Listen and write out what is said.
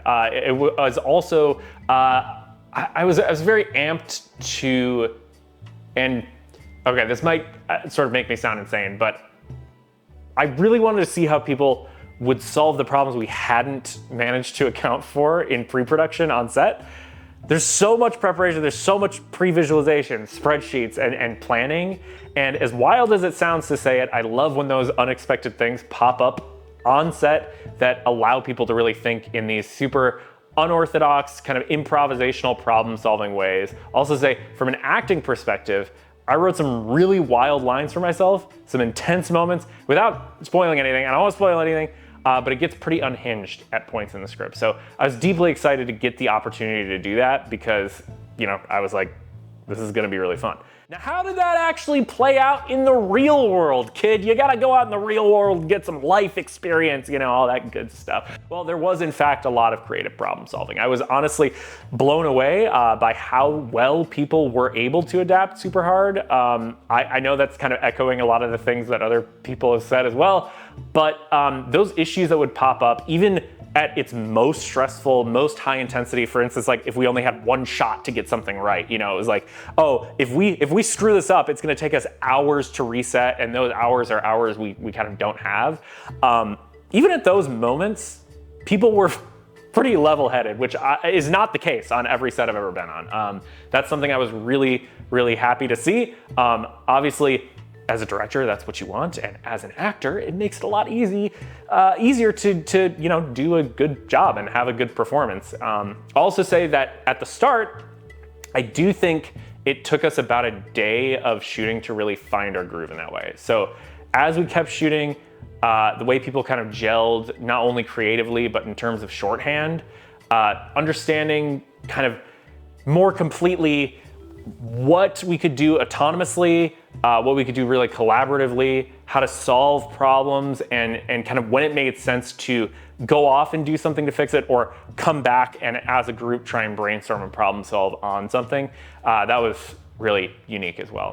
It was also, I was very amped to, and okay, this might sort of make me sound insane, but I really wanted to see how people would solve the problems we hadn't managed to account for in pre-production on set. There's so much preparation, there's so much pre-visualization, spreadsheets, and planning. And as wild as it sounds to say it, I love when those unexpected things pop up on set that allow people to really think in these super unorthodox, kind of improvisational problem-solving ways. Also say, from an acting perspective, I wrote some really wild lines for myself, some intense moments, without spoiling anything. I don't want to spoil anything, but it gets pretty unhinged at points in the script. So I was deeply excited to get the opportunity to do that because, you know, I was like, this is gonna be really fun. Now, how did that actually play out in the real world, kid? You gotta go out in the real world and get some life experience, you know, all that good stuff. Well, there was in fact a lot of creative problem solving. I was honestly blown away by how well people were able to adapt super hard. I know that's kind of echoing a lot of the things that other people have said as well, but those issues that would pop up, even at its most stressful, most high intensity, for instance, like if we only had one shot to get something right, you know, it was like, oh, if we screw this up, it's gonna take us hours to reset, and those hours are hours we kind of don't have. Even at those moments, people were pretty level-headed, which is not the case on every set I've ever been on. That's something I was really, really happy to see. Obviously, as a director, that's what you want, and as an actor, it makes it a lot easier to you know, do a good job and have a good performance. I'll also say that at the start, I do think it took us about a day of shooting to really find our groove in that way. So as we kept shooting, the way people kind of gelled, not only creatively, but in terms of shorthand, understanding kind of more completely what we could do autonomously, what we could do really collaboratively, how to solve problems, and kind of when it made sense to go off and do something to fix it, or come back and as a group try and brainstorm and problem solve on something. That was really unique as well.